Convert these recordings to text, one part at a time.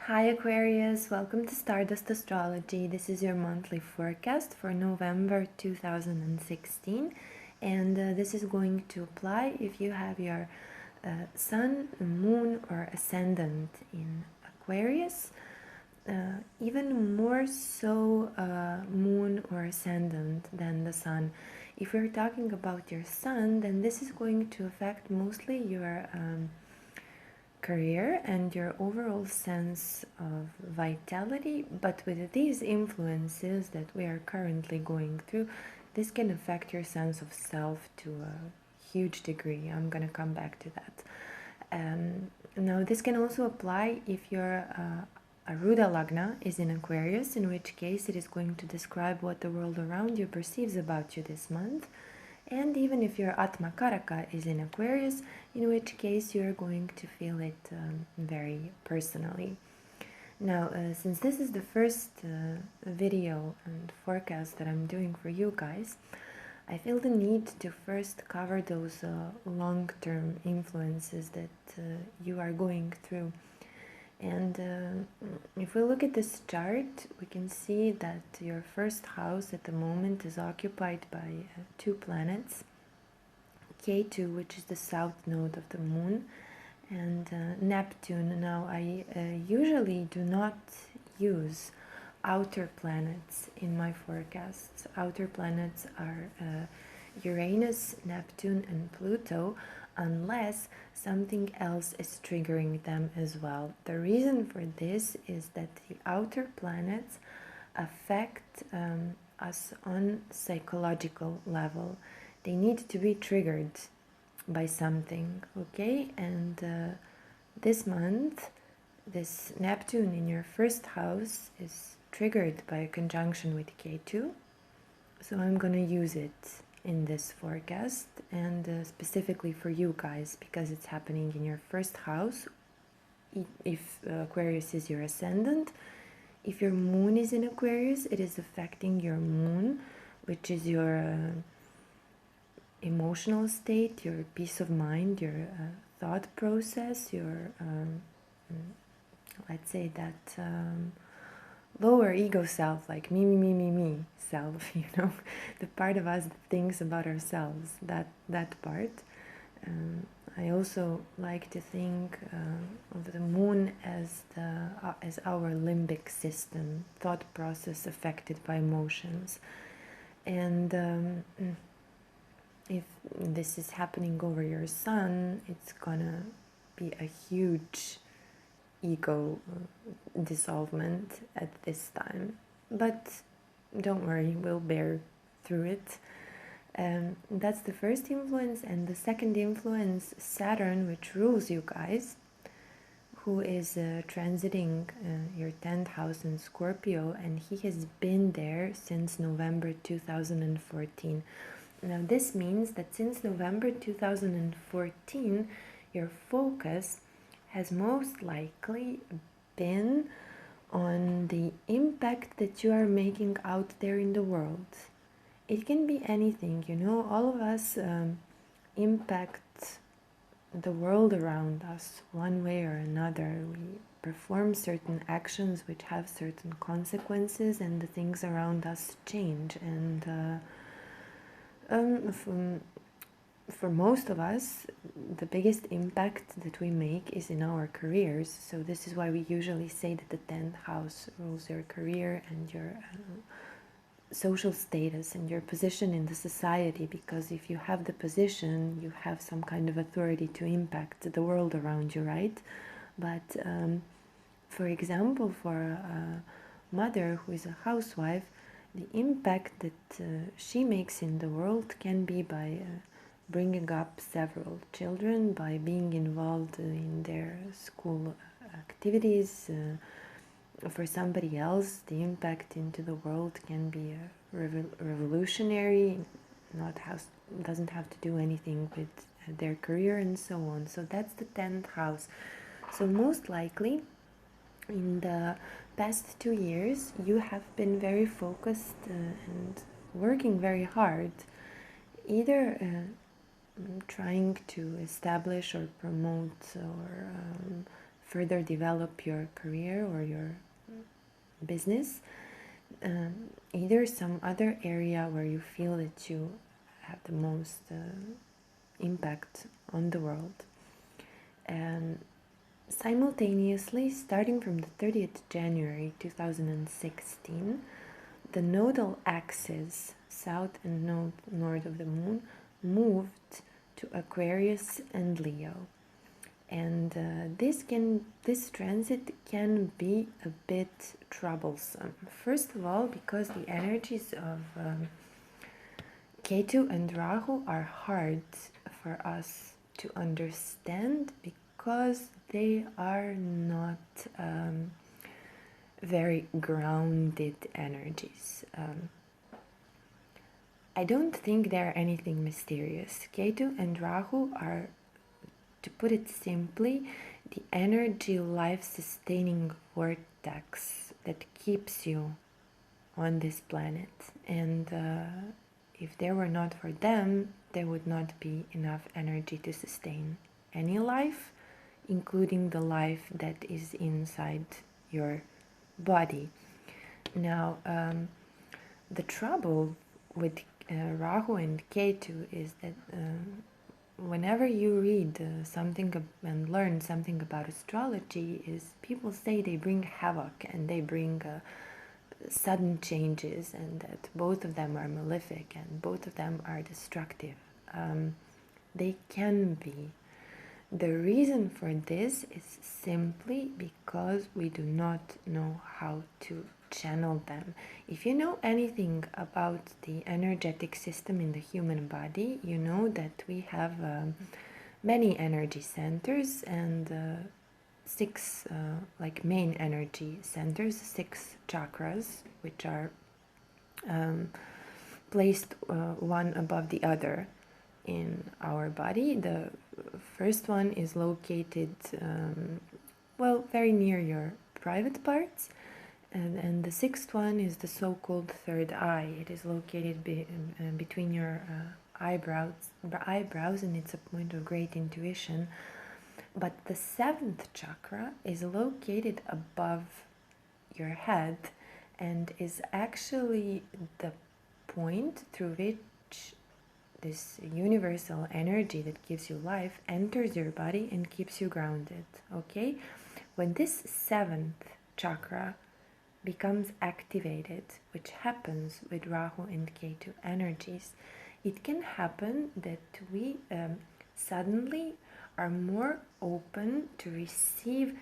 Hi Aquarius, welcome to Stardust Astrology. This is your monthly forecast for November 2016, and this is going to apply if you have your Sun, Moon or Ascendant in Aquarius, even more so Moon or Ascendant than the Sun. If we're talking about your Sun, then this is going to affect mostly your career and your overall sense of vitality, but with these influences that we are currently going through, this can affect your sense of self to a huge degree. I'm gonna come back to that. Now this can also apply if your Aruda Lagna is in Aquarius, in which case it is going to describe what the world around you perceives about you this month. And even if your Atma Karaka is in Aquarius, in which case you're going to feel it very personally. Now, since this is the first video and forecast that I'm doing for you guys, I feel the need to first cover those long-term influences that you are going through. And if we look at this chart, we can see that your first house at the moment is occupied by two planets, K2, which is the south node of the moon, and Neptune. Now, I usually do not use outer planets in my forecasts. Outer planets are Uranus, Neptune, and Pluto, unless something else is triggering them as well. The reason for this is that the outer planets affect us on psychological level. They need to be triggered by something, okay? And this month, this Neptune in your first house is triggered by a conjunction with K2, so I'm gonna use it in this forecast, and specifically for you guys, because it's happening in your first house. If Aquarius is your ascendant, if your moon is in Aquarius, it is affecting your moon, which is your emotional state, your peace of mind, your thought process, your let's say that lower ego self, like me self, you know, the part of us that thinks about ourselves, that part. I also like to think of the moon as our limbic system, thought process affected by emotions. And if this is happening over your sun, it's gonna be a huge ego dissolvement at this time, but don't worry, we'll bear through it. That's the first influence. And the second influence, Saturn, which rules you guys, who is transiting your 10th house in Scorpio, and he has been there since November 2014. Now this means that since November 2014 your focus has most likely been on the impact that you are making out there in the world. It can be anything, you know, all of us impact the world around us one way or another. We perform certain actions which have certain consequences, and the things around us change. And for most of us, the biggest impact that we make is in our careers. So this is why we usually say that the 10th house rules your career and your social status and your position in the society, because if you have the position, you have some kind of authority to impact the world around you, right? But for example, for a mother who is a housewife, the impact that she makes in the world can be by bringing up several children, by being involved in their school activities. For somebody else, the impact into the world can be revolutionary, doesn't have to do anything with their career and so on. So that's the 10th house. So most likely, in the past 2 years, you have been very focused and working very hard, either trying to establish or promote or further develop your career or your business, either some other area where you feel that you have the most impact on the world. And simultaneously, starting from the 30th January 2016, the nodal axis, south and north of the moon, moved to Aquarius and Leo. And this transit can be a bit troublesome. First of all, because the energies of Ketu and Rahu are hard for us to understand because they are not very grounded energies. I don't think they're anything mysterious. Ketu and Rahu are, to put it simply, the energy life-sustaining vortex that keeps you on this planet. And if there were not for them, there would not be enough energy to sustain any life, including the life that is inside your body. Now, the trouble with Rahu and Ketu is that whenever you read something and learn something about astrology, is people say they bring havoc and they bring sudden changes, and that both of them are malefic and both of them are destructive. They can be. The reason for this is simply because we do not know how to channel them. If you know anything about the energetic system in the human body, you know that we have many energy centers and six like main energy centers, 6 chakras, which are placed one above the other in our body. The first one is located well, very near your private parts, and the 6th one is the so-called third eye. It is located between your eyebrows, and it's a point of great intuition. But the 7th chakra is located above your head and is actually the point through which this universal energy that gives you life enters your body and keeps you grounded. Okay? When this 7th chakra becomes activated, which happens with Rahu and Ketu energies, it can happen that we suddenly are more open to receive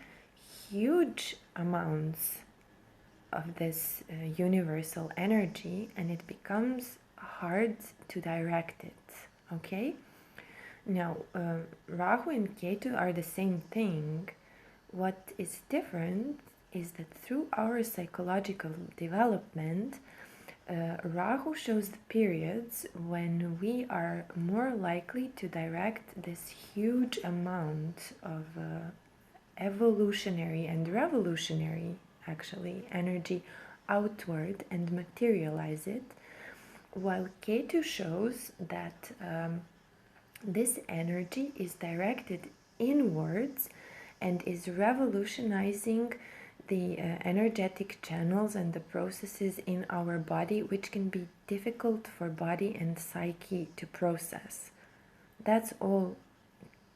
huge amounts of this universal energy, and it becomes hard to direct it. Okay? Now, Rahu and Ketu are the same thing. What is different is that through our psychological development, Rahu shows the periods when we are more likely to direct this huge amount of evolutionary and revolutionary, actually, energy outward and materialize it, while Ketu shows that this energy is directed inwards and is revolutionizing the energetic channels and the processes in our body, which can be difficult for body and psyche to process. That's all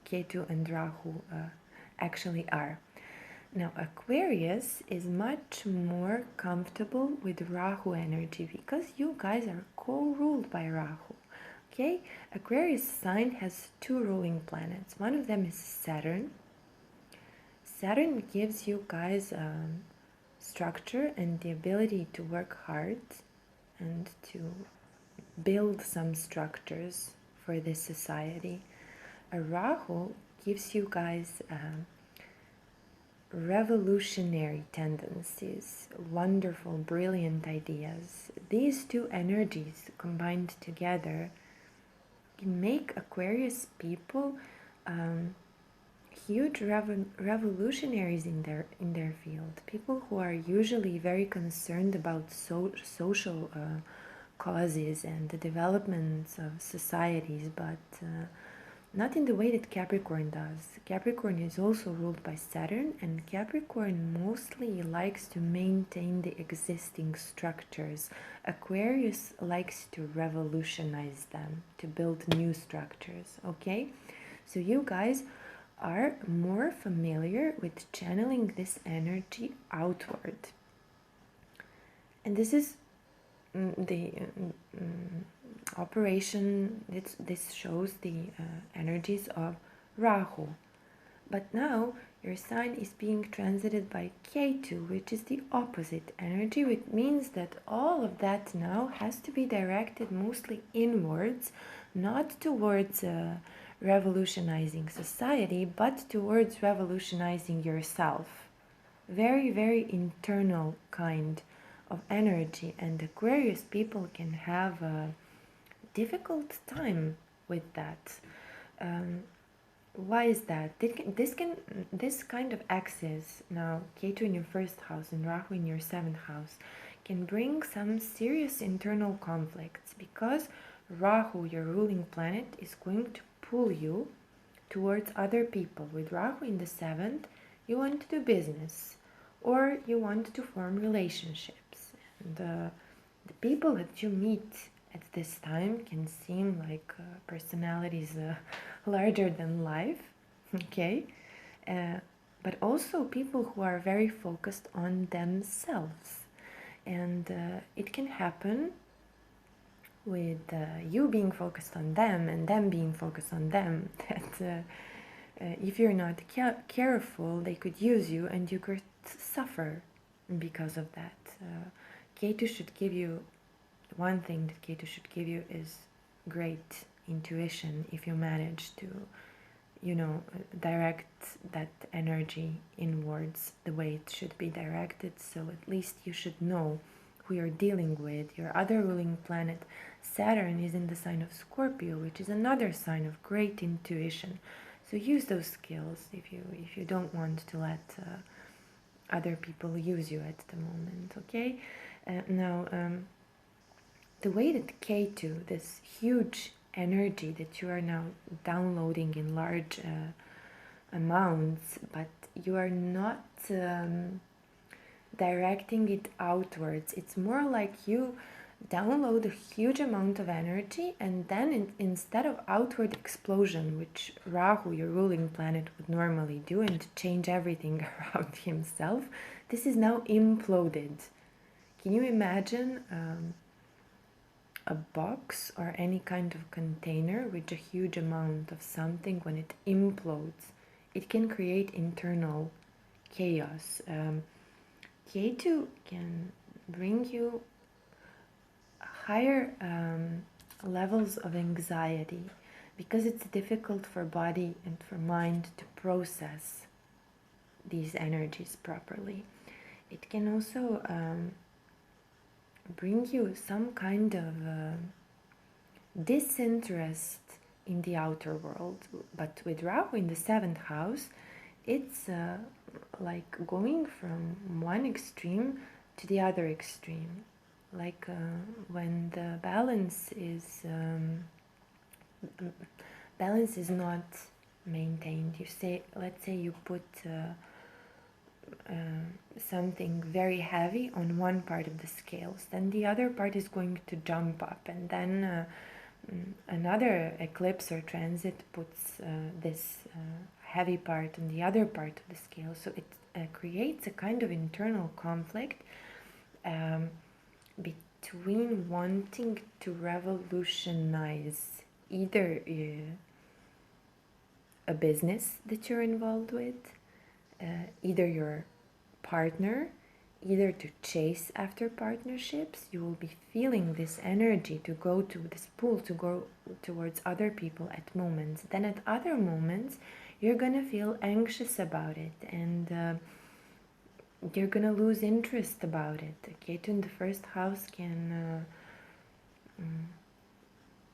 Ketu and Rahu actually are. Now, Aquarius is much more comfortable with Rahu energy because you guys are co-ruled by Rahu. Okay? Aquarius sign has 2 ruling planets. One of them is Saturn. Saturn gives you guys structure and the ability to work hard and to build some structures for this society. Rahu gives you guys revolutionary tendencies, wonderful, brilliant ideas. These 2 energies combined together can make Aquarius people huge revolutionaries in their field. People who are usually very concerned about social causes and the developments of societies, but not in the way that Capricorn does. Capricorn is also ruled by Saturn, and Capricorn mostly likes to maintain the existing structures. Aquarius likes to revolutionize them, to build new structures, okay? So you guys are more familiar with channeling this energy outward. And this is the operation, this shows the energies of Rahu. But now your sign is being transited by Ketu, which is the opposite energy, which means that all of that now has to be directed mostly inwards, not towards revolutionizing society, but towards revolutionizing yourself. Very, very internal kind of energy, and Aquarius people can have a difficult time with that. Why is that? This kind of axis, now Ketu in your first house and Rahu in your seventh house, can bring some serious internal conflicts, because Rahu, your ruling planet, is going to pull you towards other people. With Rahu in the seventh, you want to do business, or you want to form relationships. And the people that you meet at this time can seem like personalities larger than life, okay? But also people who are very focused on themselves. And it can happen with you being focused on them and them being focused on them, that if you're not careful, they could use you and you could suffer because of that. Ketu should give you, one thing that Ketu should give you is great intuition if you manage to, direct that energy inwards the way it should be directed. So at least you should know who you're dealing with. Your other ruling planet, Saturn, is in the sign of Scorpio, which is another sign of great intuition. So use those skills if you don't want to let other people use you at the moment, okay? Now, the way that Ketu, this huge energy that you are now downloading in large amounts, but you are not directing it outwards. It's more like you download a huge amount of energy, and then instead of outward explosion, which Rahu, your ruling planet, would normally do and change everything around himself, this is now imploded. Can you imagine a box or any kind of container with a huge amount of something? When it implodes, it can create internal chaos. Ketu can bring you higher levels of anxiety, because it's difficult for body and for mind to process these energies properly. It can also bring you some kind of disinterest in the outer world. But with Rahu in the seventh house, it's like going from one extreme to the other extreme. Like when the balance is not maintained. Let's say you put something very heavy on one part of the scales, then the other part is going to jump up, and then another eclipse or transit puts this heavy part on the other part of the scale. So it creates a kind of internal conflict between wanting to revolutionize either a business that you're involved with, either your partner, either to chase after partnerships. You will be feeling this energy to go to this pull to go towards other people at moments. Then at other moments, you're gonna feel anxious about it, and you're gonna lose interest about it. Ketu in the first house can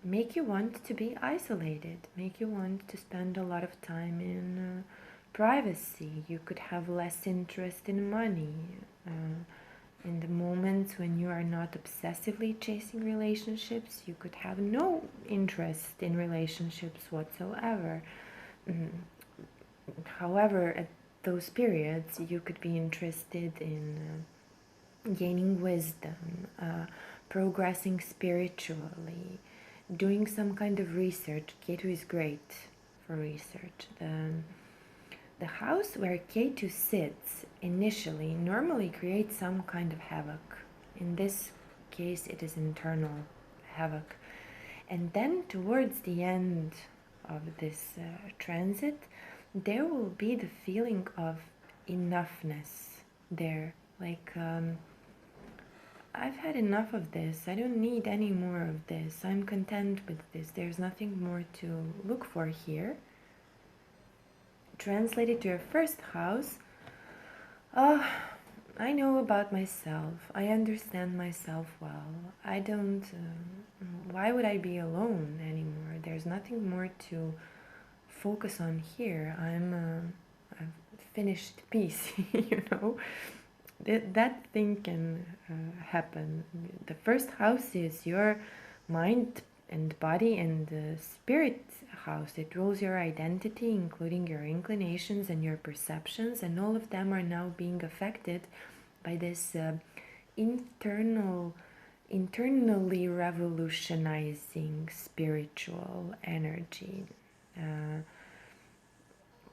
make you want to be isolated, make you want to spend a lot of time in privacy. You could have less interest in money. In the moments when you are not obsessively chasing relationships, you could have no interest in relationships whatsoever. Mm, However, at those periods, you could be interested in gaining wisdom, progressing spiritually, doing some kind of research. Ketu is great for research. The house where Ketu sits initially normally creates some kind of havoc. In this case, it is internal havoc. And then towards the end of this transit, there will be the feeling of enoughness there. Like, I've had enough of this. I don't need any more of this. I'm content with this. There's nothing more to look for here. Translated to your first house, oh, I know about myself. I understand myself well. I don't. Why would I be alone anymore? There's nothing more to focus on here. I've finished peace, you know. That thing can happen. The first house is your mind and body, and the spirit house. It rules your identity, including your inclinations and your perceptions, and all of them are now being affected by this internally revolutionizing spiritual energy.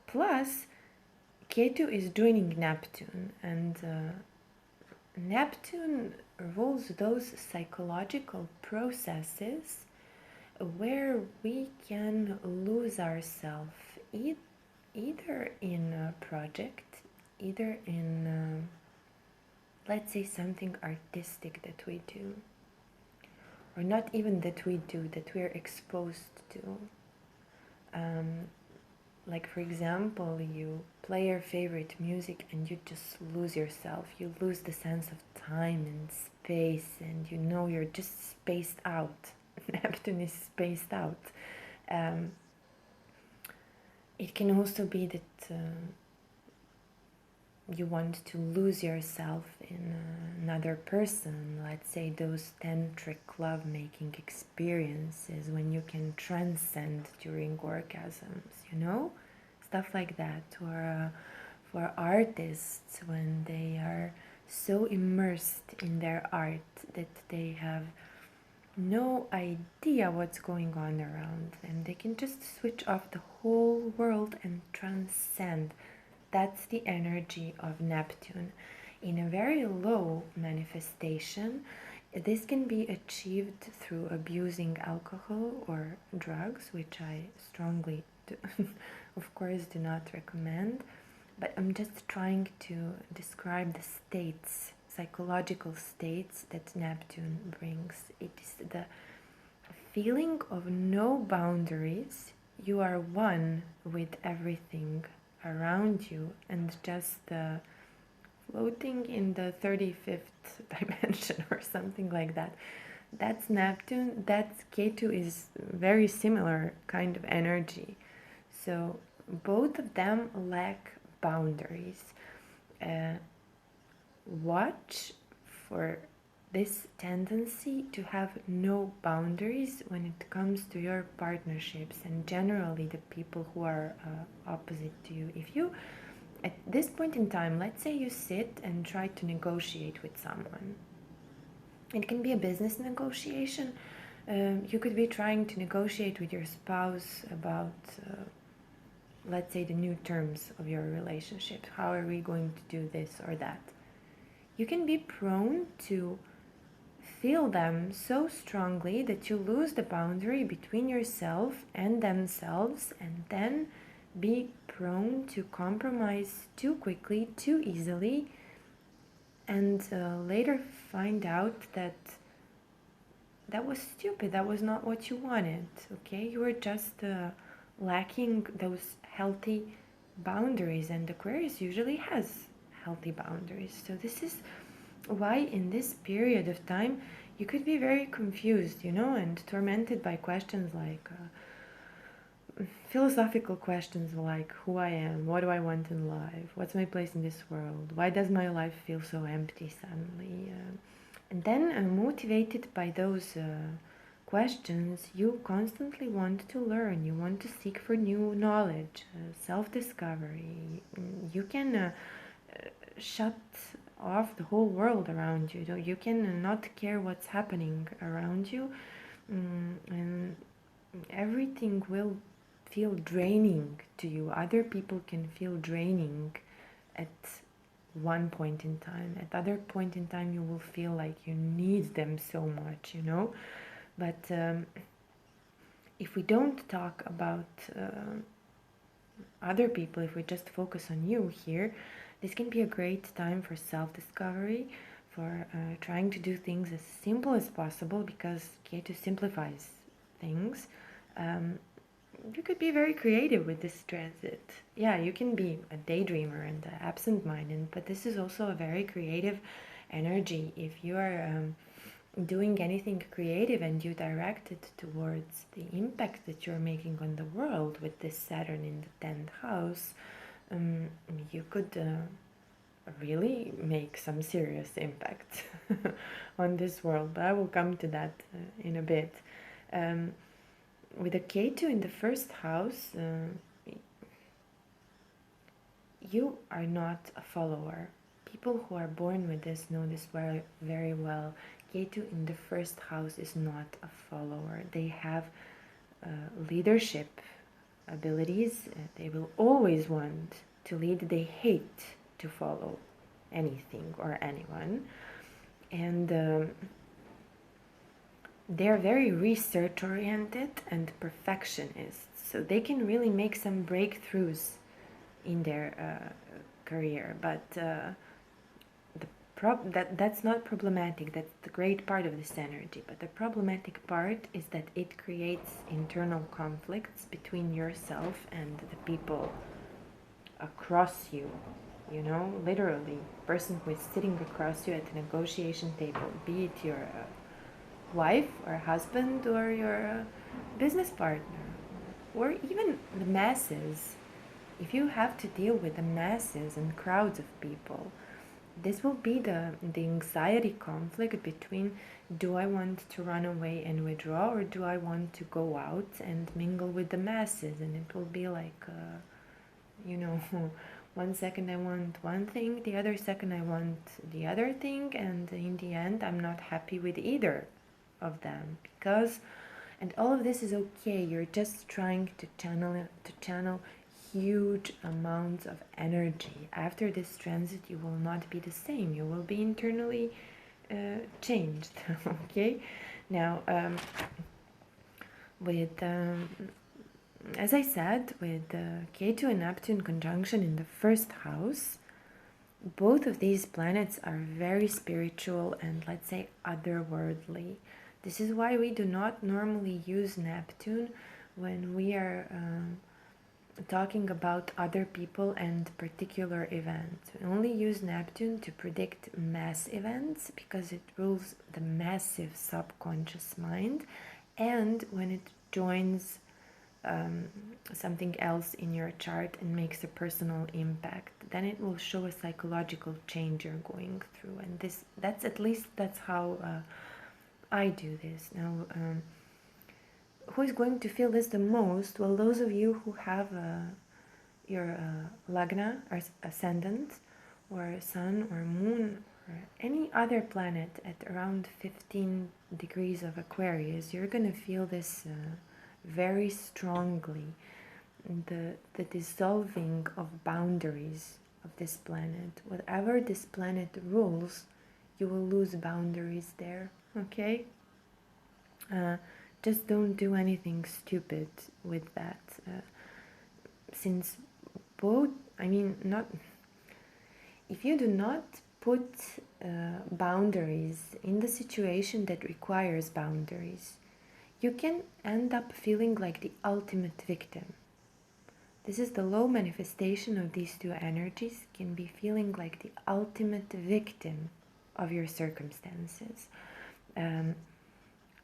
Plus, Ketu is joining Neptune, and Neptune rules those psychological processes where we can lose ourselves either in a project, either in, let's say, something artistic that we do, or not even that we do, that we're exposed to. Like, for example, you play your favorite music and you just lose yourself. You lose the sense of time and space, and you know you're just spaced out. Neptune is spaced out. It can also be that you want to lose yourself in another person. Let's say those tantric lovemaking experiences when you can transcend during orgasms, you know, stuff like that. Or for artists, when they are so immersed in their art that they have no idea what's going on around them. They can just switch off the whole world and transcend. That's the energy of Neptune. In a very low manifestation, this can be achieved through abusing alcohol or drugs, which I strongly, of course, do not recommend. But I'm just trying to describe the states, psychological states that Neptune brings. It is the feeling of no boundaries. You are one with everything around you and just floating in the 35th dimension or something like that. That's Neptune. That's Ketu is very similar kind of energy. So both of them lack boundaries. Watch for this tendency to have no boundaries when it comes to your partnerships and generally the people who are opposite to you. If you, at this point in time, let's say you sit and try to negotiate with someone. It can be a business negotiation. You could be trying to negotiate with your spouse about let's say the new terms of your relationship. How are we going to do this or that? You can be prone to feel them so strongly that you lose the boundary between yourself and themselves, and then be prone to compromise too quickly, too easily, and later find out that that was stupid, that was not what you wanted, okay? You were just lacking those healthy boundaries, and Aquarius usually has healthy boundaries. So this is why in this period of time you could be very confused, you know, and tormented by questions like philosophical questions like who I am, what do I want in life, what's my place in this world, why does my life feel so empty suddenly? And then, motivated by those questions, you constantly want to learn, you want to seek for new knowledge, self-discovery. You can shut off the whole world around you. You can not care what's happening around you, and everything will feel draining to you. Other people can feel draining at one point in time. At other point in time, you will feel like you need them so much, you know. But if we don't talk about other people, if we just focus on you here, this can be a great time for self-discovery, for trying to do things as simple as possible, because Ketu simplifies things. You could be very creative with this transit. Yeah, you can be a daydreamer and absent-minded, but this is also a very creative energy. If you are doing anything creative and you direct it towards the impact that you're making on the world with this Saturn in the 10th house, you could really make some serious impact on this world. But I will come to that in a bit. With a Ketu in the first house, you are not a follower. People who are born with this know this very, very well. Ketu in the first house is not a follower. They have leadership abilities. They will always want to lead. They hate to follow anything or anyone. And they're very research oriented and perfectionists, so they can really make some breakthroughs in their career. But that's not problematic. That's the great part of this energy. But the problematic part is that it creates internal conflicts between yourself and the people across you. You know, literally, person who is sitting across you at a negotiation table, be it your wife or husband or your business partner, or even the masses. If you have to deal with the masses and crowds of people, this will be the anxiety conflict between, do I want to run away and withdraw, or do I want to go out and mingle with the masses? And it will be like, you know, one second I want one thing, the other second I want the other thing, and in the end I'm not happy with either of them, because, and all of this is okay, you're just trying to channel huge amounts of energy. After this transit you will not be the same, you will be internally changed. Okay, now with as I said, with Ketu and Neptune conjunction in the first house, both of these planets are very spiritual and, let's say, otherworldly. This is why we do not normally use Neptune when we are talking about other people and particular events. We only use Neptune to predict mass events because it rules the massive subconscious mind, and when it joins something else in your chart and makes a personal impact, then it will show a psychological change you're going through. And that's how I do this. Now, who is going to feel this the most? Well, those of you who have your Lagna or Ascendant or Sun or Moon or any other planet at around 15 degrees of Aquarius, you're going to feel this very strongly. The dissolving of boundaries of this planet. Whatever this planet rules, you will lose boundaries there. Okay? Just don't do anything stupid with that. Since both, I mean, not, if you do not put boundaries in the situation that requires boundaries, you can end up feeling like the ultimate victim. This is the low manifestation of these two energies, can be feeling like the ultimate victim of your circumstances.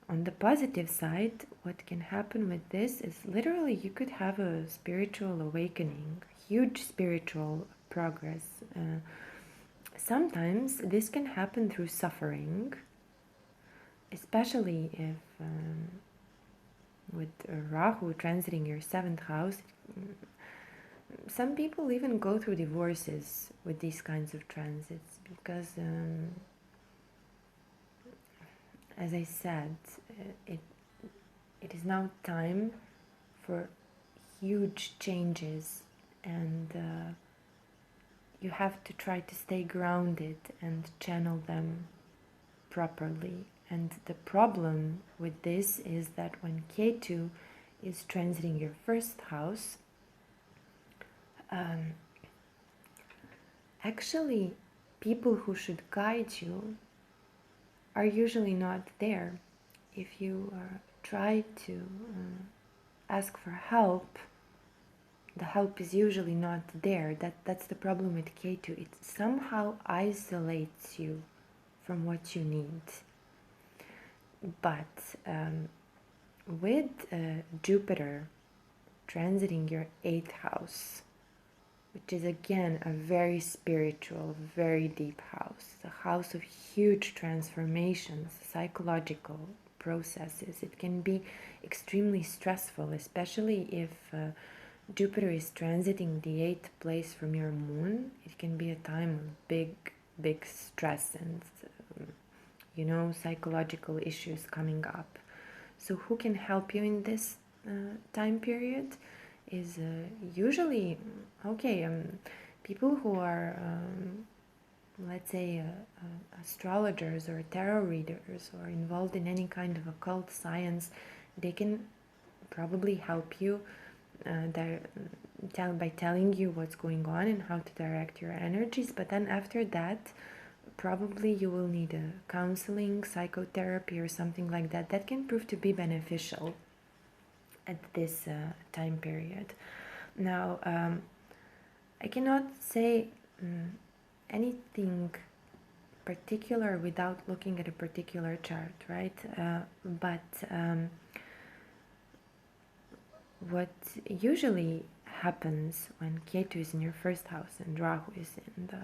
On the positive side, what can happen with this is literally you could have a spiritual awakening, huge spiritual progress. Sometimes this can happen through suffering, especially if with Rahu transiting your 7th house. Some people even go through divorces with these kinds of transits because, as I said, it is now time for huge changes, and you have to try to stay grounded and channel them properly. And the problem with this is that when Ketu is transiting your 1st house, actually people who should guide you are usually not there. If you try to ask for help, the help is usually not there. That's the problem with Ketu. It somehow isolates you from what you need. But with Jupiter transiting your 8th house, which is again a very spiritual, very deep house, a house of huge transformations, psychological processes. It can be extremely stressful, especially if Jupiter is transiting the 8th place from your moon. It can be a time of big stress and psychological issues coming up. So who can help you in this time period is usually people who are let's say astrologers or tarot readers or involved in any kind of occult science. They can probably help you by telling you what's going on and how to direct your energies. But then after that, probably you will need a counseling, psychotherapy or something like that. That can prove to be beneficial at this time period. Now, I cannot say anything particular without looking at a particular chart, right? But what usually happens when Ketu is in your 1st house and Rahu is in the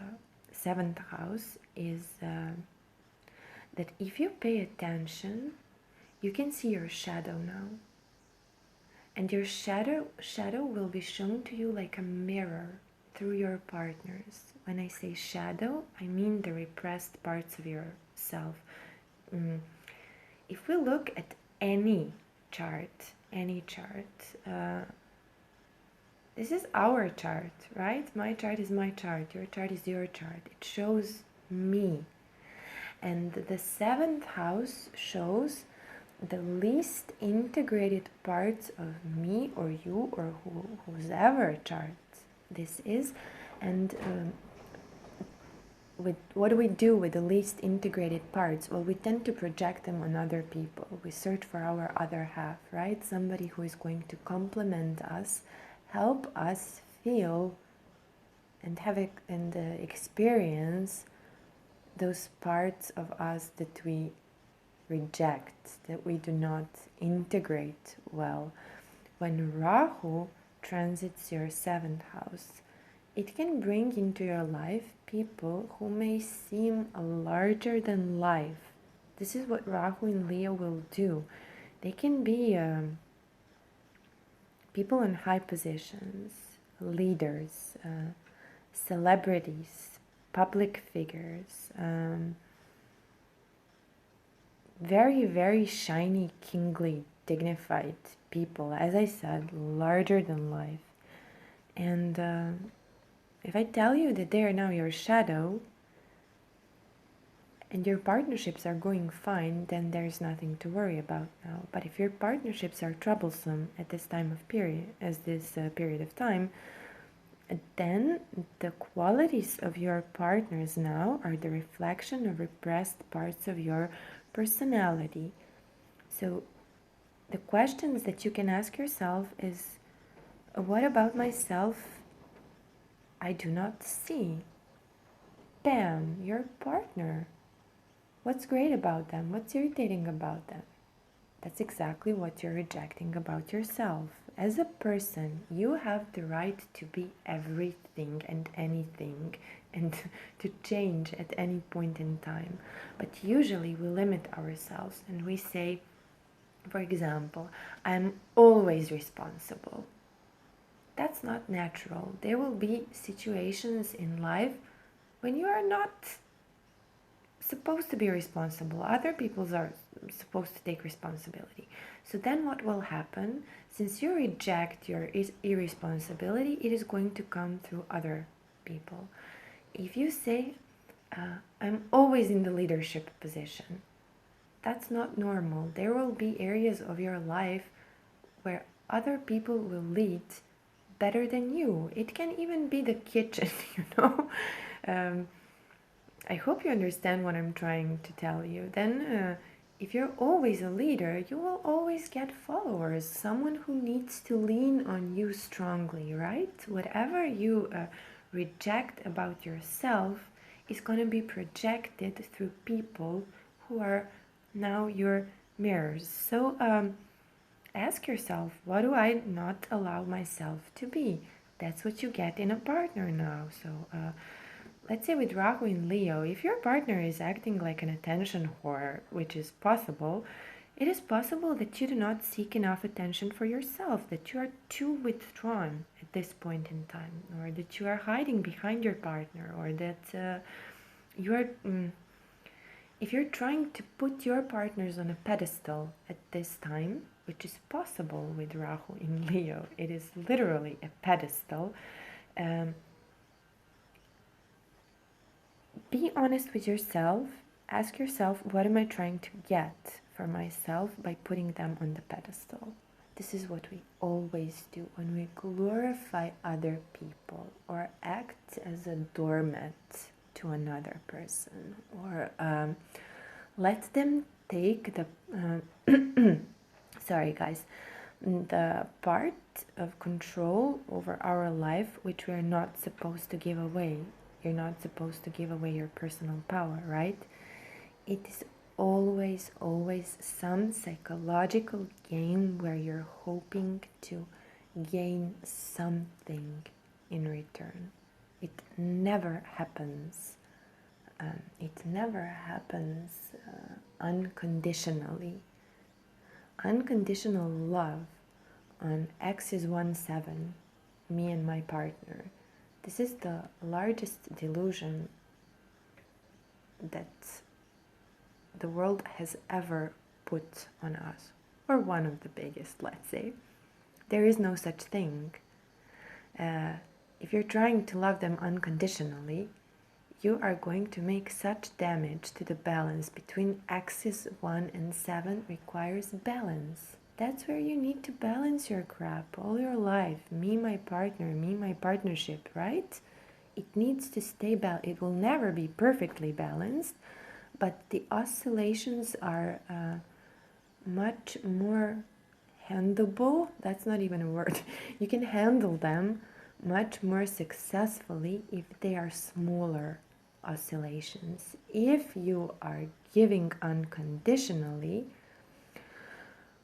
7th house is that if you pay attention, you can see your shadow now. And your shadow will be shown to you like a mirror through your partners. When I say shadow, I mean the repressed parts of yourself. If we look at any chart, this is our chart, right? My chart is my chart, your chart is your chart. It shows me. And the 7th house shows the least integrated parts of me or you or whoever chart this is. And what do we do with the least integrated parts? Well, we tend to project them on other people. We search for our other half, right? Somebody who is going to complement us, help us feel and experience those parts of us that we reject, that we do not integrate well. When Rahu transits your 7th house, it can bring into your life people who may seem larger than life. This is what Rahu in Leo will do. They can be people in high positions, leaders, celebrities, public figures, very, very shiny, kingly, dignified people. As I said, larger than life. And if I tell you that they are now your shadow and your partnerships are going fine, then there's nothing to worry about now. But if your partnerships are troublesome at this time of period, period of time, then the qualities of your partners now are the reflection of repressed parts of your personality. So the questions that you can ask yourself is, what about myself I do not see? Bam, your partner. What's great about them? What's irritating about them? That's exactly what you're rejecting about yourself. As a person, you have the right to be everything and anything and to change at any point in time. But usually we limit ourselves and we say, for example, I'm always responsible. That's not natural. There will be situations in life when you are not supposed to be responsible. Other people are supposed to take responsibility. So then what will happen? Since you reject your irresponsibility, it is going to come through other people. If you say, I'm always in the leadership position, that's not normal. There will be areas of your life where other people will lead better than you. It can even be the kitchen, you know. I hope you understand what I'm trying to tell you. Then, if you're always a leader, you will always get followers, someone who needs to lean on you strongly, right? Whatever you reject about yourself is going to be projected through people who are now your mirrors. So, ask yourself, what do I not allow myself to be? That's what you get in a partner now. So, let's say with Rahu in Leo, if your partner is acting like an attention whore, which is possible, it is possible that you do not seek enough attention for yourself, that you are too withdrawn at this point in time, or that you are hiding behind your partner, or that you are. If you're trying to put your partners on a pedestal at this time, which is possible with Rahu in Leo, it is literally a pedestal. Be honest with yourself. Ask yourself, what am I trying to get for myself by putting them on the pedestal? This is what we always do when we glorify other people or act as a doormat to another person, or let them take the sorry guys, the part of control over our life which we are not supposed to give away. You're not supposed to give away your personal power, right? It is always some psychological game where you're hoping to gain something in return. It never happens. Unconditionally. Unconditional love on Axis 1-7, me and my partner. This is the largest delusion that the world has ever put on us, or one of the biggest, let's say. There is no such thing. If you're trying to love them unconditionally, you are going to make such damage to the balance between axis 1 and 7 requires balance. That's where you need to balance your crap all your life. Me, my partner, me, my partnership, right? It needs to stay balanced. It will never be perfectly balanced, but the oscillations are much more handleable. That's not even a word. You can handle them much more successfully if they are smaller oscillations. If you are giving unconditionally,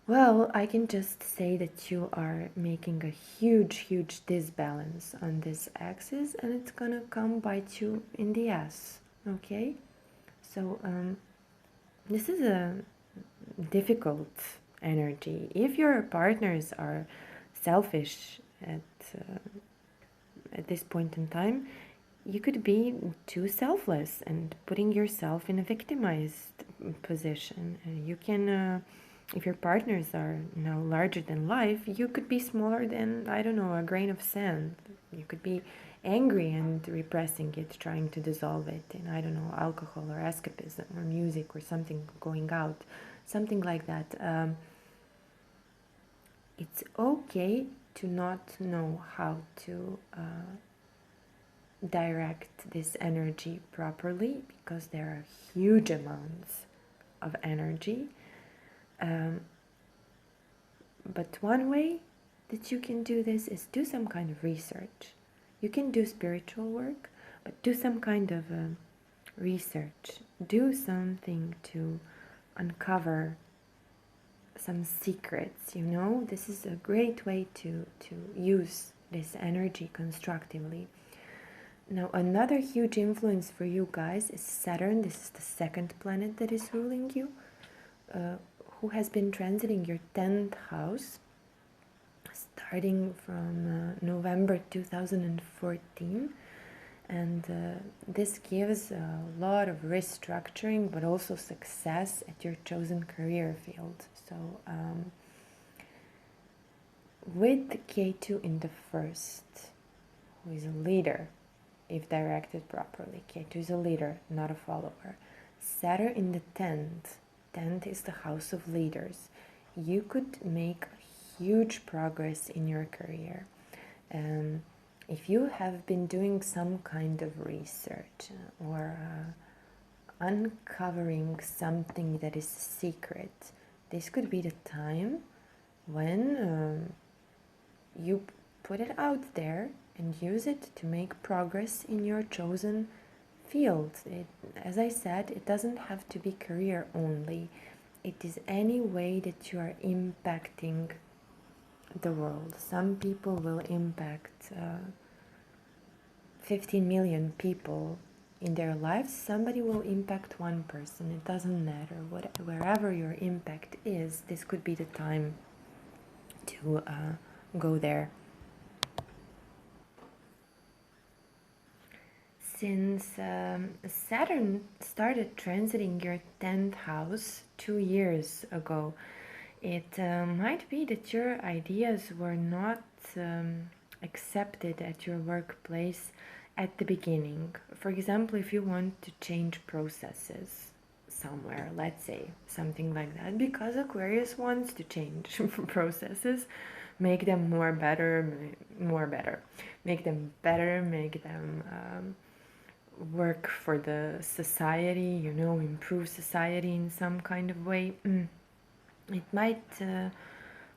well, I can just say that you are making a huge disbalance on this axis, and it's gonna come bite you in the ass, okay? So this is a difficult energy. If your partners are selfish at this point in time, you could be too selfless and putting yourself in a victimized position. You can, if your partners are larger than life, you could be smaller than, I don't know, a grain of sand. You could be angry and repressing it, trying to dissolve it in, I don't know, alcohol or escapism or music or something, going out, something like that. It's okay to not know how to direct this energy properly, because there are huge amounts of energy. But one way that you can do this is do some kind of research. You can do spiritual work, but do some kind of research. Do something to uncover some secrets, you know. This is a great way to use this energy constructively. Now, another huge influence for you guys is Saturn. This is the second planet that is ruling you, who has been transiting your 10th house, starting from November 2014. And this gives a lot of restructuring, but also success at your chosen career field. So with K2 in the first, who is a leader, if directed properly. K2 is a leader, not a follower. Saturn in the 10th. 10th is the house of leaders. You could make huge progress in your career. If you have been doing some kind of research or uncovering something that is secret, this could be the time when you put it out there and use it to make progress in your chosen field. As I said, it doesn't have to be career only. It is any way that you are impacting the world. Some people will impact 15 million people in their lives. Somebody will impact one person. It doesn't matter. Wherever your impact is, this could be the time to go there. Since Saturn started transiting your 10th house 2 years ago, it might be that your ideas were not accepted at your workplace at the beginning. For example, if you want to change processes somewhere, let's say something like that, because Aquarius wants to change processes, make them more better, make them better, make them work for the society, you know, improve society in some kind of way. It might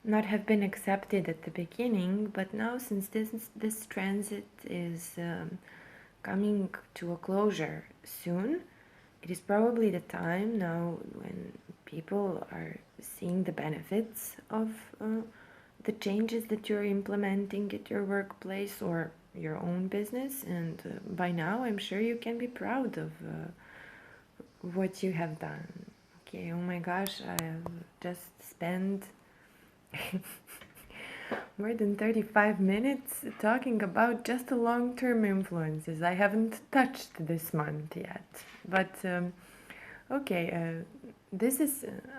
not have been accepted at the beginning, but now, since this transit is coming to a closure soon, it is probably the time now when people are seeing the benefits of the changes that you're implementing at your workplace or your own business. And by now, I'm sure you can be proud of what you have done. Okay, oh my gosh, I have just spent more than 35 minutes talking about just the long-term influences. I haven't touched this month yet, but okay,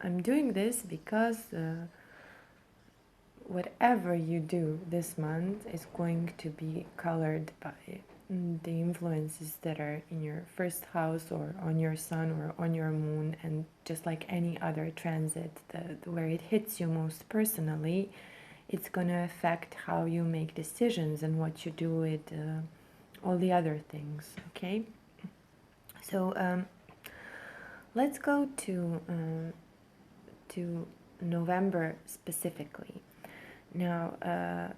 I'm doing this because whatever you do this month is going to be colored by the influences that are in your first house or on your sun or on your moon. And just like any other transit, where it hits you most personally, it's going to affect how you make decisions and what you do with all the other things. Okay, so let's go to November specifically. Now,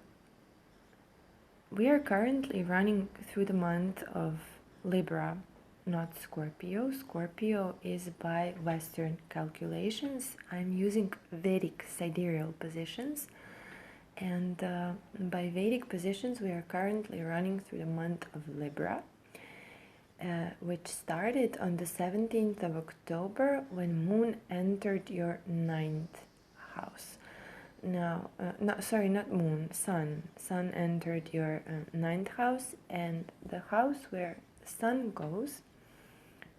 we are currently running through the month of Libra, not Scorpio. Scorpio is by Western calculations. I'm using Vedic sidereal positions. And by Vedic positions, we are currently running through the month of Libra, which started on the 17th of October when Moon entered your 9th house. Now, not Moon, Sun. Sun entered your 9th house, and the house where Sun goes,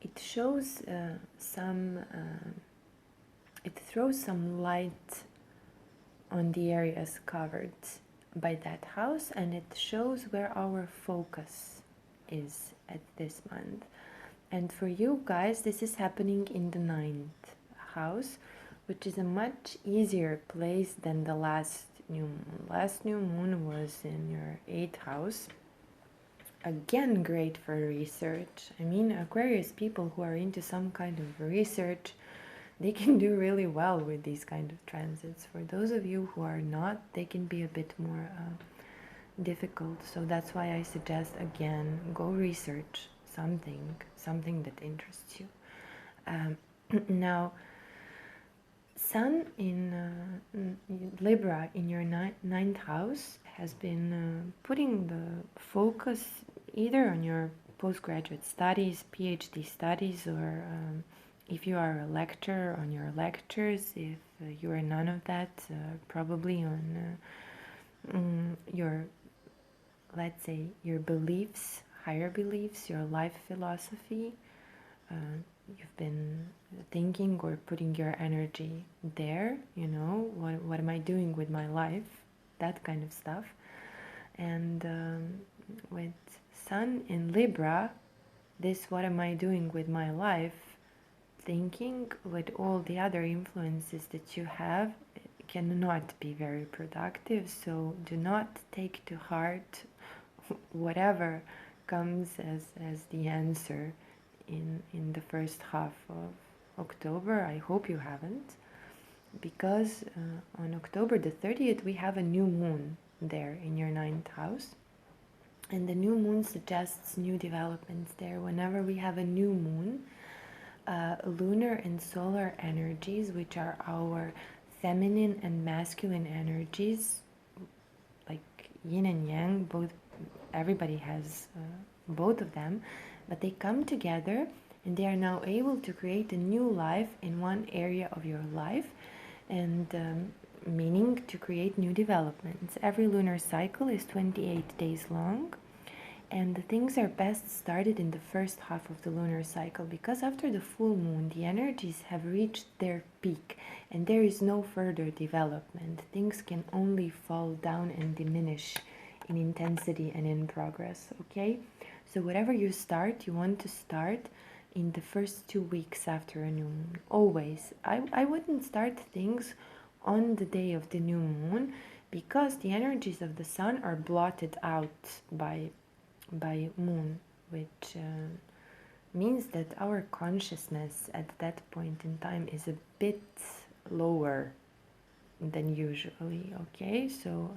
it shows it throws some light on the areas covered by that house, and it shows where our focus is at this month. And for you guys, this is happening in the 9th house, which is a much easier place than the last new moon. Last new moon was in your 8th house. Again, great for research. I mean, Aquarius people who are into some kind of research, they can do really well with these kind of transits. For those of you who are not, they can be a bit more difficult. So that's why I suggest, again, go research something that interests you. Now, Sun in Libra in your ninth house has been putting the focus either on your postgraduate studies, PhD studies, or if you are a lecturer, on your lectures. If you are none of that, probably on your, let's say, your beliefs, higher beliefs, your life philosophy. You've been thinking or putting your energy there, you know, what am I doing with my life, that kind of stuff. And with Sun in Libra, this what am I doing with my life, thinking with all the other influences that you have, cannot be very productive. So do not take to heart whatever comes as the answer in the first half of October. I hope you haven't, because on October the 30th we have a new moon there in your ninth house, and the new moon suggests new developments there. Whenever we have a new moon, lunar and solar energies, which are our feminine and masculine energies, like yin and yang, both, everybody has both of them, but they come together and they are now able to create a new life in one area of your life, and meaning to create new developments. Every lunar cycle is 28 days long, and the things are best started in the first half of the lunar cycle, because after the full moon the energies have reached their peak and there is no further development. Things can only fall down and diminish in intensity and in progress, okay? So whatever you start, you want to start in the first 2 weeks after a new moon, always. I wouldn't start things on the day of the new moon, because the energies of the sun are blotted out by moon, which means that our consciousness at that point in time is a bit lower than usually, okay? So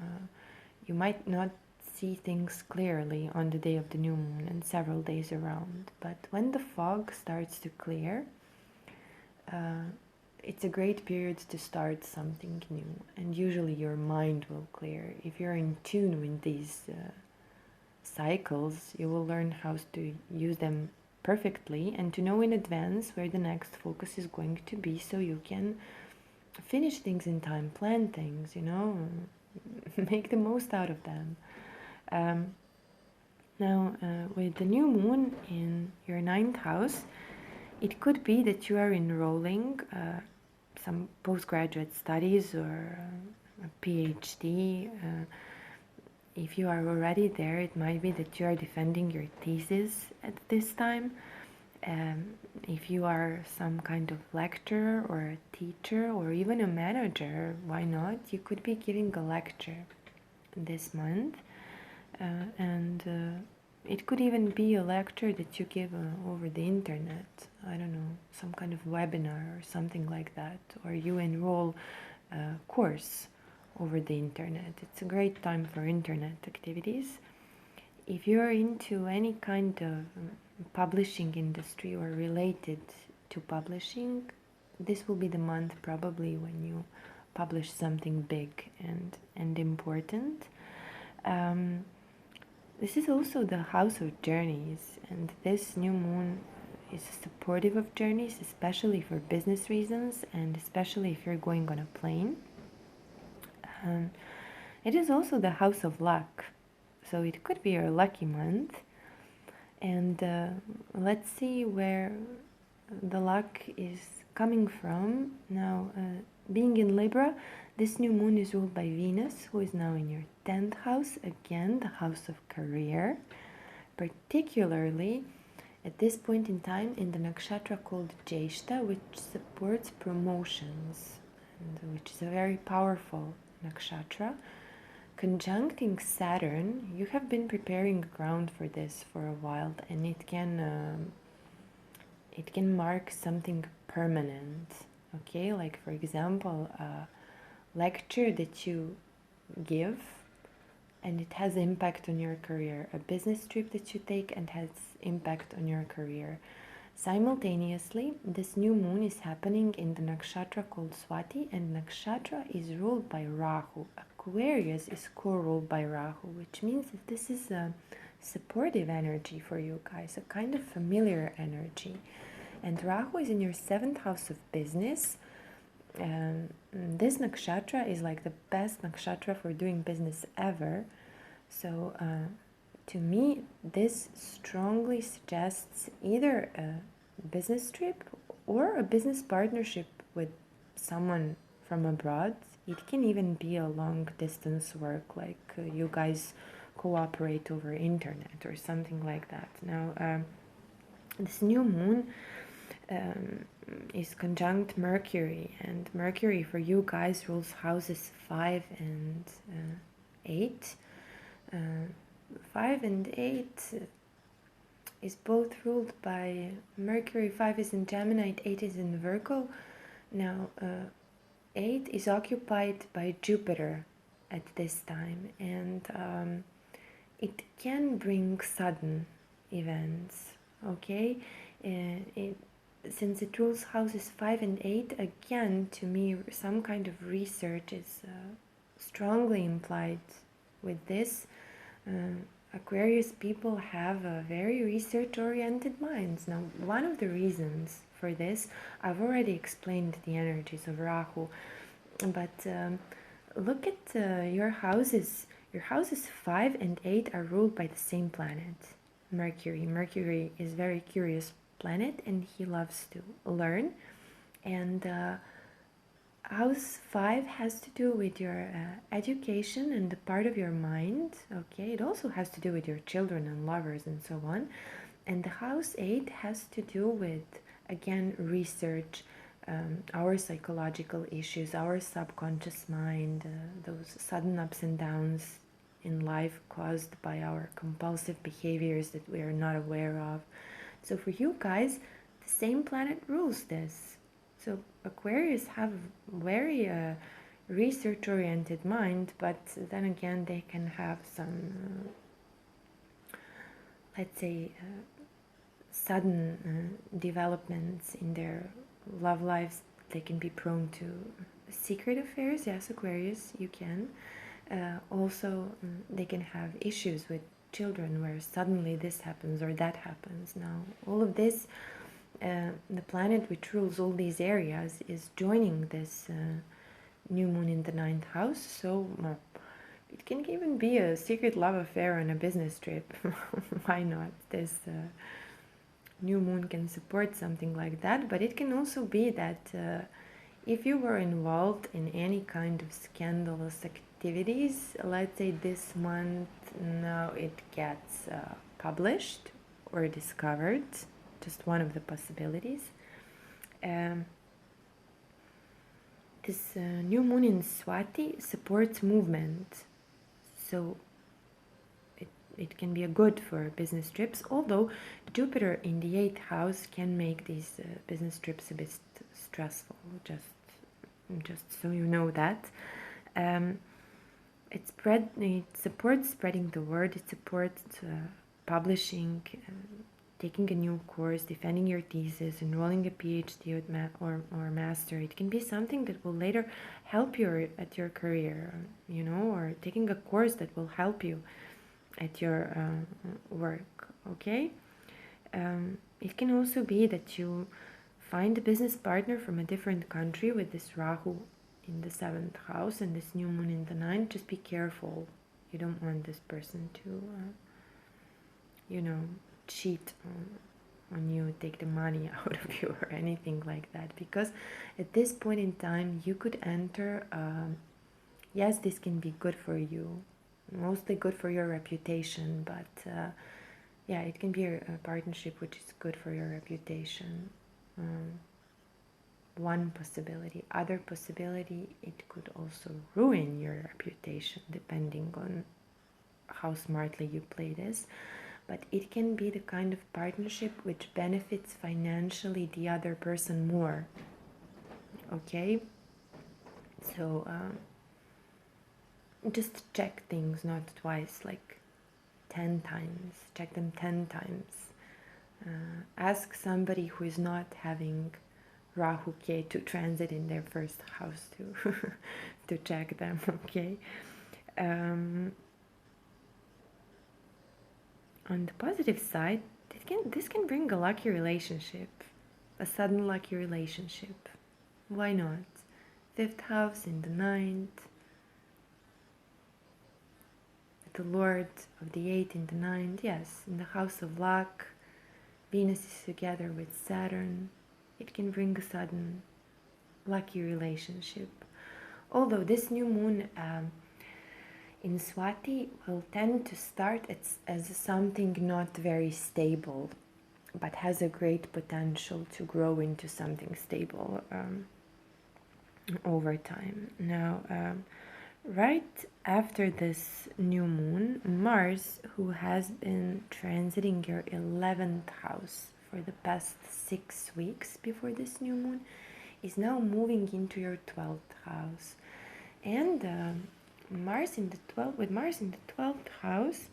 you might not see things clearly on the day of the new moon and several days around, but when the fog starts to clear, it's a great period to start something new, and usually your mind will clear. If you're in tune with these cycles, you will learn how to use them perfectly and to know in advance where the next focus is going to be, so you can finish things in time, plan things, you know, make the most out of them. Now, with the new moon in your ninth house, it could be that you are enrolling some postgraduate studies or a PhD. If you are already there, it might be that you are defending your thesis at this time. If you are some kind of lecturer or a teacher or even a manager, why not? You could be giving a lecture this month, and it could even be a lecture that you give over the internet. I don't know, some kind of webinar or something like that, or you enroll a course over the internet. It's a great time for internet activities. If you're into any kind of publishing industry or related to publishing, this will be the month probably when you publish something big and important. This is also the house of journeys, and this new moon is supportive of journeys, especially for business reasons and especially if you're going on a plane. It is also the house of luck, so it could be your lucky month. And let's see where the luck is coming from. Now, being in Libra, this new moon is ruled by Venus, who is now in your 10th house, again the house of career, particularly at this point in time in the nakshatra called Jeshta, which supports promotions, and which is a very powerful nakshatra. Conjuncting Saturn, you have been preparing ground for this for a while, and it can mark something permanent, okay? Like, for example, a lecture that you give and it has impact on your career, a business trip that you take and has impact on your career, Simultaneously, this new moon is happening in the nakshatra called Swati, and nakshatra is ruled by Rahu. Aquarius is co-ruled by Rahu, which means that this is a supportive energy for you guys, a kind of familiar energy. And Rahu is in your 7th house of business. This nakshatra is like the best nakshatra for doing business ever. So to me, this strongly suggests either a business trip or a business partnership with someone from abroad. It can even be a long distance work, like you guys cooperate over internet or something like that. Now, this new moon is conjunct Mercury, and Mercury for you guys rules houses 5 and 8. 5 and 8 is both ruled by Mercury. 5 is in Gemini, 8 is in Virgo. Now, 8 is occupied by Jupiter at this time, and it can bring sudden events, okay? Since it rules houses 5 and 8, again, to me, some kind of research is strongly implied with this. Aquarius people have very research-oriented minds. Now, one of the reasons for this, I've already explained the energies of Rahu, but look at your houses. Your houses 5 and 8 are ruled by the same planet, Mercury. Mercury is a very curious planet, and he loves to learn. And house 5 has to do with your education and the part of your mind, okay? It also has to do with your children and lovers and so on. And the house 8 has to do with, again, research, our psychological issues, our subconscious mind, those sudden ups and downs in life caused by our compulsive behaviors that we are not aware of. So for you guys, the same planet rules this. So Aquarius have very research-oriented mind, but then again they can have some, let's say, sudden developments in their love lives. They can be prone to secret affairs. Yes, Aquarius, you can. Also, they can have issues with children where suddenly this happens or that happens. Now, all of this, the planet which rules all these areas is joining this new moon in the 9th house, so it can even be a secret love affair on a business trip. Why not? This new moon can support something like that, but it can also be that if you were involved in any kind of scandalous activities, let's say this month, now it gets published or discovered, just one of the possibilities. This new moon in Swati supports movement, so it can be a good for business trips, although Jupiter in the 8th house can make these business trips a bit stressful, just so you know that. It supports spreading the word, it supports publishing, taking a new course, defending your thesis, enrolling a PhD or master. It can be something that will later help you at your career, you know, or taking a course that will help you at your work, okay? It can also be that you find a business partner from a different country with this Rahu in the 7th house and this new moon in the 9th. Just be careful. You don't want this person to, you know, cheat on you, take the money out of you or anything like that, because at this point in time you could enter, yes, this can be good for you, mostly good for your reputation, but yeah, it can be a partnership which is good for your reputation. One possibility. Other possibility, it could also ruin your reputation depending on how smartly you play this. But it can be the kind of partnership which benefits financially the other person more, okay? So just check things, not twice, like 10 times. Check them 10 times. Ask somebody who is not having Rahu Ketu transit in their first house to to check them. Okay. On the positive side, this can bring a lucky relationship, a sudden lucky relationship. Why not? Fifth house in the ninth, the Lord of the eighth in the ninth, yes, in the house of luck. Venus is together with Saturn. It can bring a sudden lucky relationship. Although this new moon in Swati will tend to start as something not very stable, but has a great potential to grow into something stable over time. Now, right after this new moon, Mars, who has been transiting your 11th house for the past 6 weeks before this new moon, is now moving into your 12th house. And Mars in the 12th, with Mars in the 12th house,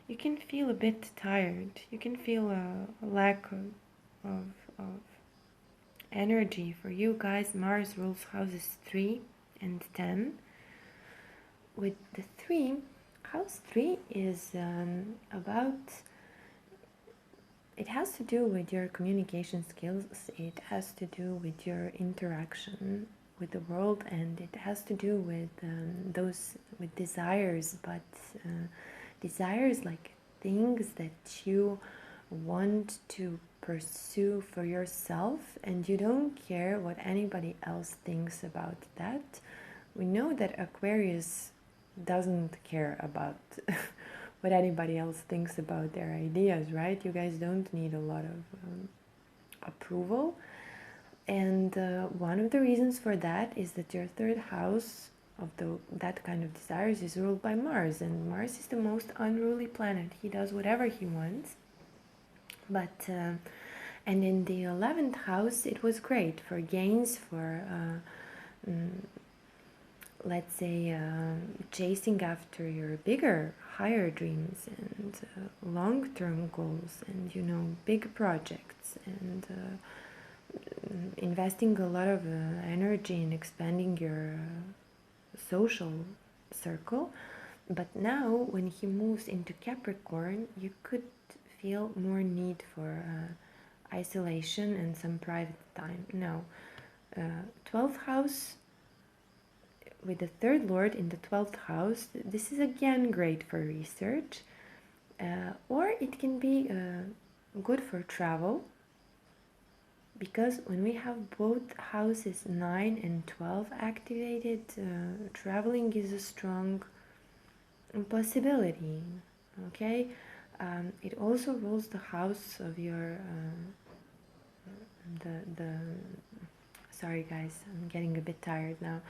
you can feel a bit tired. You can feel a lack of energy. For you guys, Mars rules houses 3 and 10. With the 3, house 3 is about, it has to do with your communication skills, it has to do with your interaction with the world, and it has to do with with desires, but desires like things that you want to pursue for yourself, and you don't care what anybody else thinks about that. We know that Aquarius doesn't care about what anybody else thinks about their ideas, right? You guys don't need a lot of approval. And one of the reasons for that is that your third house of that kind of desires is ruled by Mars, and Mars is the most unruly planet. He does whatever he wants. But and in the 11th house, it was great for gains, for let's say chasing after your bigger, higher dreams and long-term goals, and big projects, and investing a lot of energy in expanding your social circle. But now when he moves into Capricorn, you could feel more need for isolation and some private time. Now 12th house with the third lord in the 12th house, this is again great for research, or it can be good for travel, because when we have both houses 9 and 12 activated, traveling is a strong possibility. Okay, it also rules the house of your sorry guys, I'm getting a bit tired now.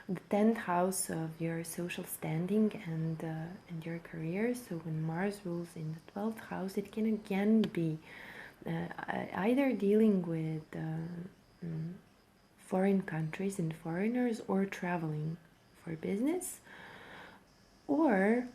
The 10th house of your social standing and your career. So when Mars rules in the 12th house, it can again be either dealing with foreign countries and foreigners, or traveling for business. Or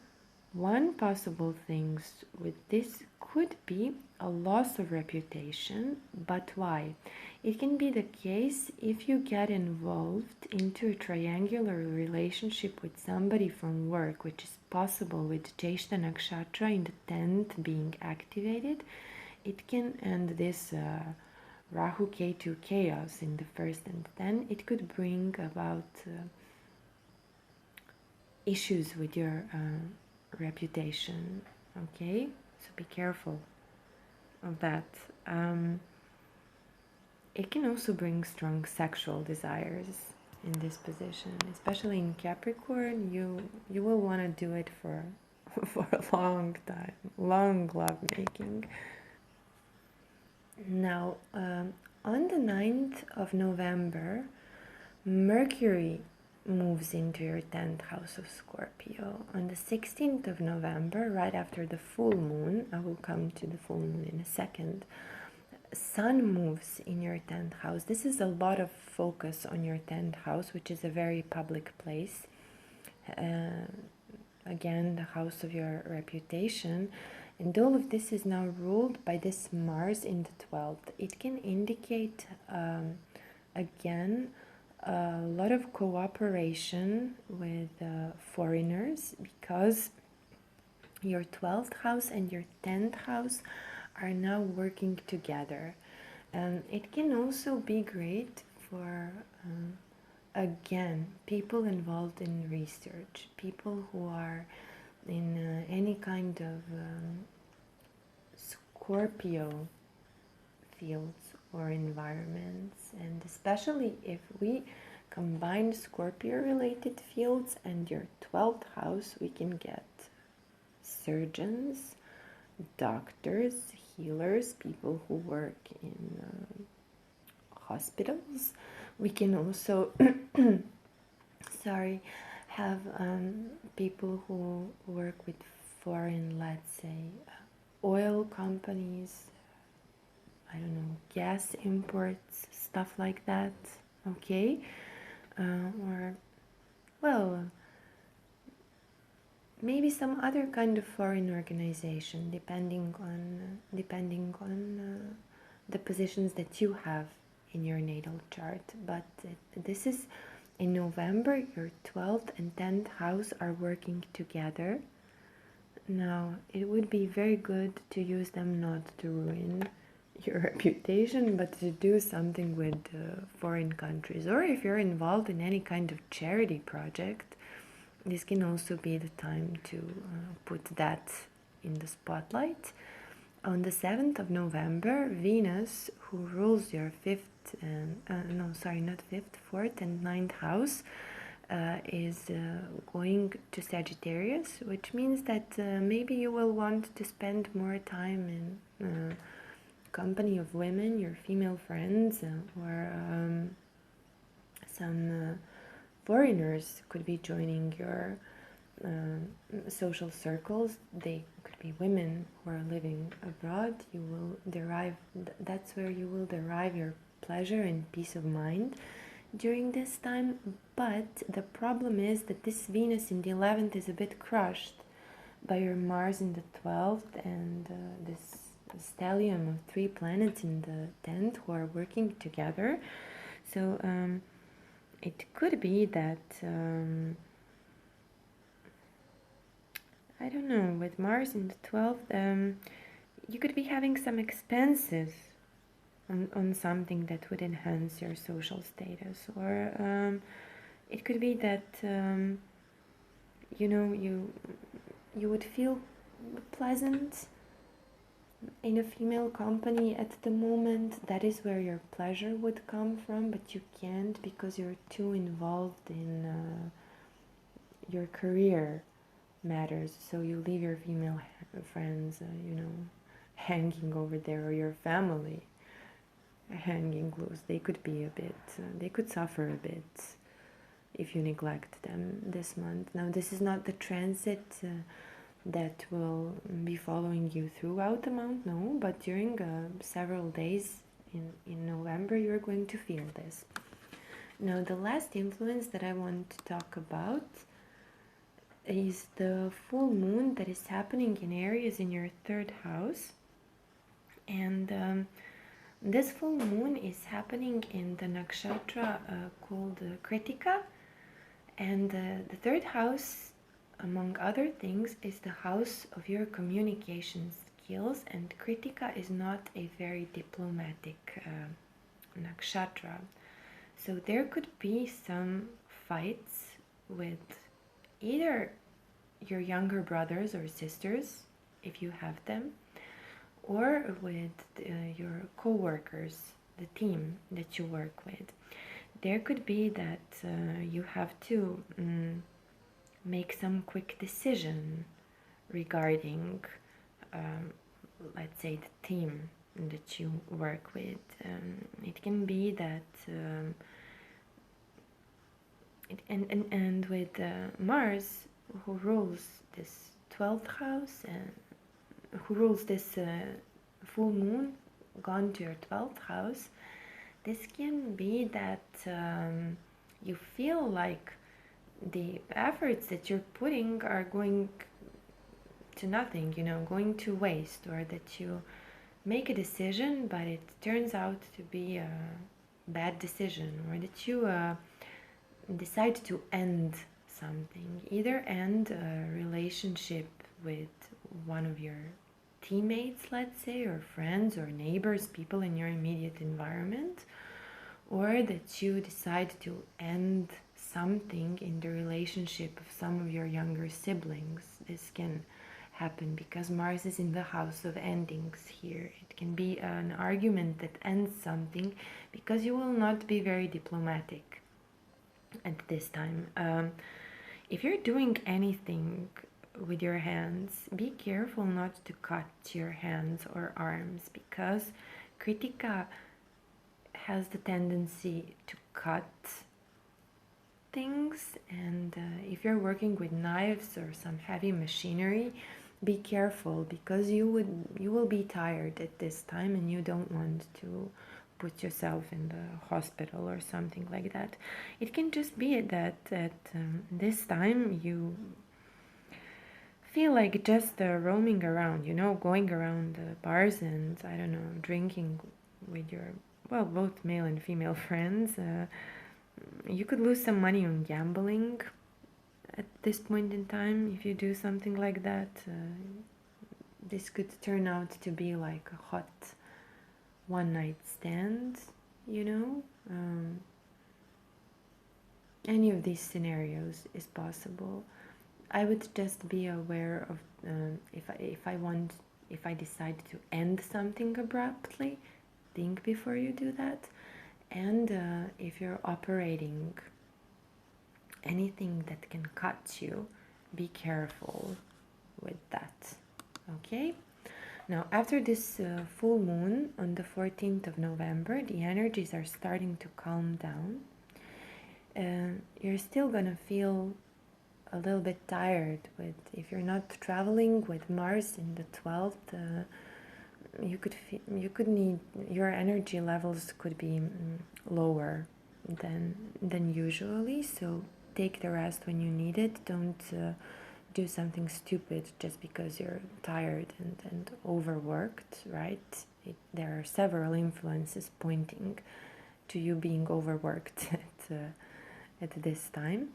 one possible thing with this could be a loss of reputation. But why? It can be the case if you get involved into a triangular relationship with somebody from work, which is possible with Jyeshta Nakshatra in the 10th being activated. It can end this Rahu Ketu chaos in the 1st and 10. It could bring about issues with your reputation. Okay, so be careful of that. It can also bring strong sexual desires in this position, especially in Capricorn. You will want to do it for a long time, long lovemaking. Now, on the 9th of November, Mercury moves into your 10th house of Scorpio. On the 16th of November, right after the full moon, I will come to the full moon in a second, Sun moves in your 10th house. This is a lot of focus on your 10th house, which is a very public place. Again, the house of your reputation. And all of this is now ruled by this Mars in the 12th. It can indicate, again, a lot of cooperation with foreigners, because your 12th house and your 10th house are now working together. And it can also be great for, again, people involved in research, people who are in any kind of Scorpio fields or environments. And especially if we combine Scorpio related fields and your 12th house, we can get surgeons, doctors, healers, people who work in hospitals. We can also have people who work with foreign, let's say, oil companies, I don't know, gas imports, stuff like that, okay? Or, well, maybe some other kind of foreign organization, depending on the positions that you have in your natal chart. But this is in November. Your 12th and 10th house are working together. Now, it would be very good to use them not to ruin your reputation, but to do something with foreign countries. Or if you're involved in any kind of charity project, this can also be the time to put that in the spotlight. On the 7th of November, Venus, who rules your fourth and ninth house, is going to Sagittarius, which means that maybe you will want to spend more time in company of women, your female friends, or some foreigners could be joining your social circles. They could be women who are living abroad. You will derive, that's where you will derive your pleasure and peace of mind during this time. But the problem is that this Venus in the 11th is a bit crushed by your Mars in the 12th and this stellium of 3 planets in the 10th who are working together. So it could be that I don't know, with Mars in the 12th, you could be having some expenses on something that would enhance your social status, or it could be that you would feel pleasant in a female company at the moment. That is where your pleasure would come from, but you can't because you're too involved in your career matters. So you leave your female friends, hanging over there, or your family hanging loose. They could be a bit, they could suffer a bit if you neglect them this month. Now, this is not the transit that will be following you throughout the month, no, but during several days in November, you're going to feel this. Now, the last influence that I want to talk about is the full moon that is happening in Aries in your 3rd house. And this full moon is happening in the nakshatra called Kritika. And the 3rd house, among other things, is the house of your communication skills. And Kritika is not a very diplomatic nakshatra. So there could be some fights with either your younger brothers or sisters, if you have them, or with your co-workers, the team that you work with. There could be that you have to make some quick decision regarding, let's say, the team that you work with. It can be that and with Mars, who rules this 12th house and who rules this full moon gone to your 12th house, this can be that you feel like the efforts that you're putting are going to nothing, you know, going to waste, or that you make a decision but it turns out to be a bad decision, or that you decide to end something, either end a relationship with one of your teammates, let's say, or friends or neighbors, people in your immediate environment, or that you decide to end something in the relationship of some of your younger siblings. This can happen because Mars is in the house of endings here. It can be an argument that ends something because you will not be very diplomatic at this time. If you're doing anything with your hands, be careful not to cut your hands or arms, because Kritika has the tendency to cut things, and if you're working with knives or some heavy machinery, be careful, because you will be tired at this time and you don't want to put yourself in the hospital or something like that. It can just be that at this time you feel like just roaming around, you know, going around bars and, I don't know, drinking with your, well, both male and female friends. You could lose some money on gambling at this point in time if you do something like that. This could turn out to be like a hot one-night stand, you know. Any of these scenarios is possible. I would just be aware of if I decide to end something abruptly, think before you do that. And if you're operating anything that can cut you, be careful with that. Okay? Now, after this full moon on the 14th of November, the energies are starting to calm down. You're still gonna feel a little bit tired if you're not traveling with Mars in the 12th. You could need, your energy levels could be lower than usually, so take the rest when you need it. Don't do something stupid just because you're tired and overworked, right? There are several influences pointing to you being overworked at this time.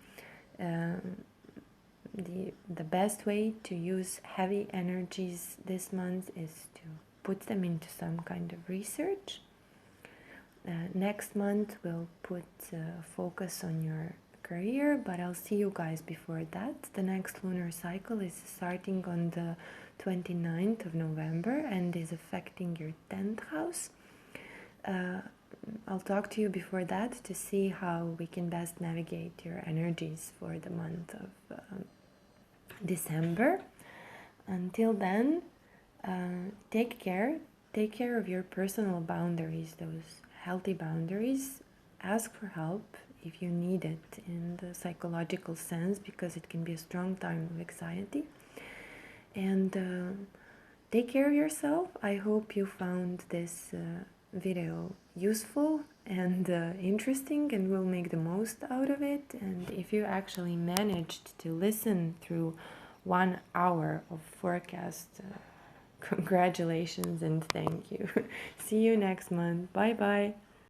The best way to use heavy energies this month is to put them into some kind of research. Next month we'll put focus on your career, but I'll see you guys before that. The next lunar cycle is starting on the 29th of November and is affecting your 10th house. I'll talk to you before that to see how we can best navigate your energies for the month of December. Until then, take care of your personal boundaries, those healthy boundaries. Ask for help if you need it in the psychological sense, because it can be a strong time of anxiety. And take care of yourself. I hope you found this video useful and interesting, and will make the most out of it. And if you actually managed to listen through 1 hour of forecast, congratulations and thank you. See you next month. Bye bye.